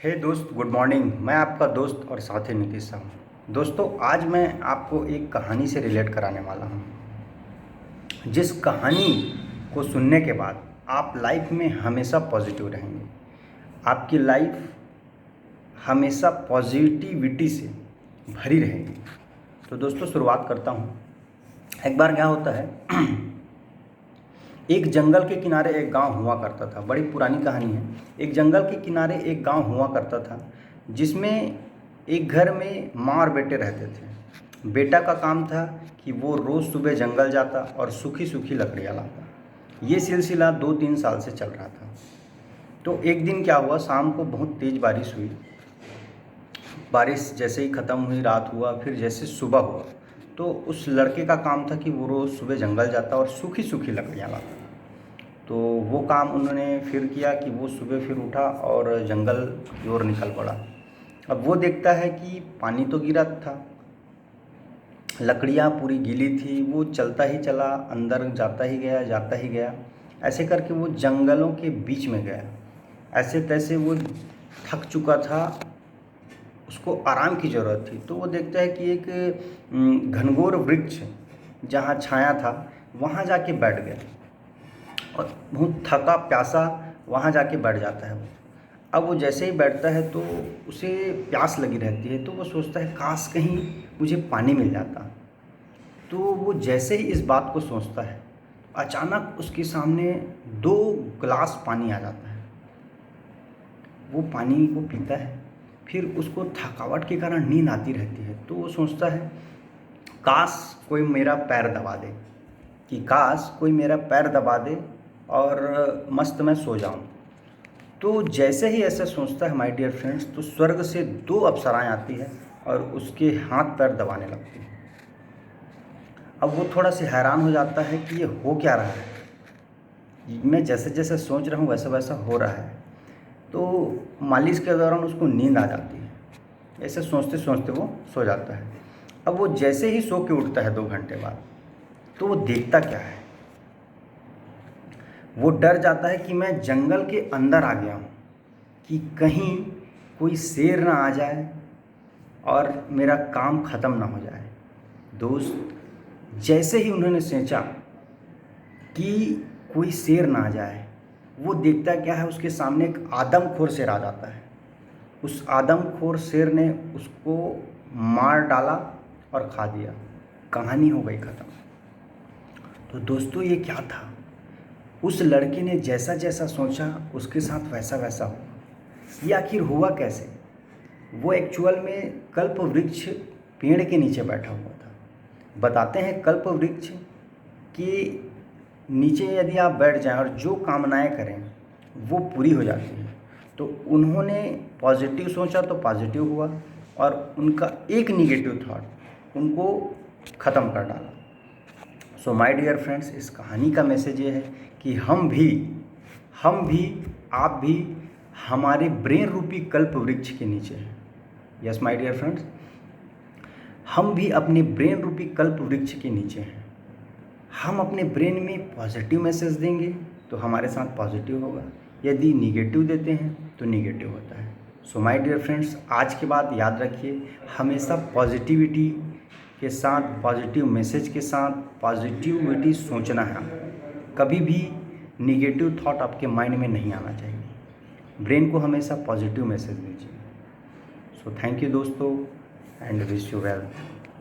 हे दोस्त, good morning. मैं आपका दोस्त और साथी नीतीश हूँ। दोस्तों, आज मैं आपको एक कहानी से रिलेट कराने वाला हूँ, जिस कहानी को सुनने के बाद आप लाइफ में हमेशा पॉजिटिव रहेंगे। आपकी लाइफ हमेशा पॉजिटिविटी से भरी रहेगी। तो दोस्तों, शुरुआत करता हूँ। एक बार क्या होता है, एक जंगल के किनारे एक गांव हुआ करता था। बड़ी पुरानी कहानी है। एक जंगल के किनारे एक गांव हुआ करता था, जिसमें एक घर में माँ और बेटे रहते थे। बेटा का काम था कि वो रोज़ सुबह जंगल जाता और सूखी सूखी लकड़ियाँ लाता। ये सिलसिला 2-3 साल से चल रहा था। तो एक दिन क्या हुआ, शाम को बहुत तेज़ बारिश हुई। बारिश जैसे ही ख़त्म हुई, रात हुआ, फिर जैसे सुबह हुआ, तो उस लड़के का काम था कि वो रोज़ सुबह जंगल जाता और सूखी सूखी लकड़ियाँ लाता। तो वो काम उन्होंने फिर किया कि वो सुबह फिर उठा और जंगल की ओर निकल पड़ा। अब वो देखता है कि पानी तो गिरा था, लकड़ियाँ पूरी गीली थी। वो चलता ही चला, अंदर जाता ही गया, जाता ही गया। ऐसे करके वो जंगलों के बीच में गया। ऐसे तैसे वो थक चुका था, उसको आराम की ज़रूरत थी। तो वो देखता है कि एक घनघोर वृक्ष जहाँ छाया था, वहाँ जाके बैठ गया और बहुत थका प्यासा वहाँ जाके बैठ जाता है वो। अब वो जैसे ही बैठता है तो उसे प्यास लगी रहती है। तो वो सोचता है, काश कहीं मुझे पानी मिल जाता। तो वो जैसे ही इस बात को सोचता है, अचानक उसके सामने 2 गिलास पानी आ जाता है। वो पानी को पीता है। फिर उसको थकावट के कारण नींद आती रहती है। तो वो सोचता है, काश कोई मेरा पैर दबा दे, कि काश कोई मेरा पैर दबा दे और मस्त मैं सो जाऊं। तो जैसे ही ऐसा सोचता है माय डियर फ्रेंड्स, तो स्वर्ग से 2 अप्सराएं आती है और उसके हाथ पैर दबाने लगती हैं। अब वो थोड़ा सा हैरान हो जाता है कि ये हो क्या रहा है। मैं जैसे जैसे सोच रहा हूँ वैसा वैसा हो रहा है। तो मालिश के दौरान उसको नींद आ जाती है। ऐसे सोचते सोचते वो सो जाता है। अब वो जैसे ही सो के उठता है 2 घंटे बाद, तो वो देखता क्या है, वो डर जाता है कि मैं जंगल के अंदर आ गया हूँ, कि कहीं कोई शेर ना आ जाए और मेरा काम ख़त्म ना हो जाए। दोस्त, जैसे ही उन्होंने सोचा कि कोई शेर ना आ जाए, वो देखता क्या है, उसके सामने एक आदमखोर शेर आ जाता है। उस आदमखोर शेर ने उसको मार डाला और खा दिया। कहानी हो गई ख़त्म। तो दोस्तों, ये क्या था? उस लड़के ने जैसा जैसा सोचा उसके साथ वैसा वैसा हुआ। ये आखिर हुआ कैसे? वो एक्चुअल में कल्प वृक्ष पेड़ के नीचे बैठा हुआ था। बताते हैं कल्प वृक्ष कि नीचे यदि आप बैठ जाएं और जो कामनाएं करें वो पूरी हो जाती हैं। तो उन्होंने पॉजिटिव सोचा तो पॉजिटिव हुआ, और उनका एक निगेटिव थॉट उनको ख़त्म कर डाला। सो माय डियर फ्रेंड्स, इस कहानी का मैसेज ये है कि हम भी आप भी हमारे ब्रेन रूपी कल्प वृक्ष के नीचे हैं। यस माय डियर फ्रेंड्स, हम भी अपने ब्रेन रूपी कल्प वृक्ष के नीचे हैं। हम अपने ब्रेन में पॉजिटिव मैसेज देंगे तो हमारे साथ पॉजिटिव होगा, यदि निगेटिव देते हैं तो निगेटिव होता है। सो माय डियर फ्रेंड्स, आज के बाद याद रखिए, हमेशा पॉजिटिविटी के साथ, पॉजिटिव मैसेज के साथ पॉजिटिविटी सोचना है आपको। कभी भी निगेटिव थॉट आपके माइंड में नहीं आना चाहिए। ब्रेन को हमेशा पॉजिटिव मैसेज दीजिए। सो थैंक यू दोस्तों, एंड विश यू वेल।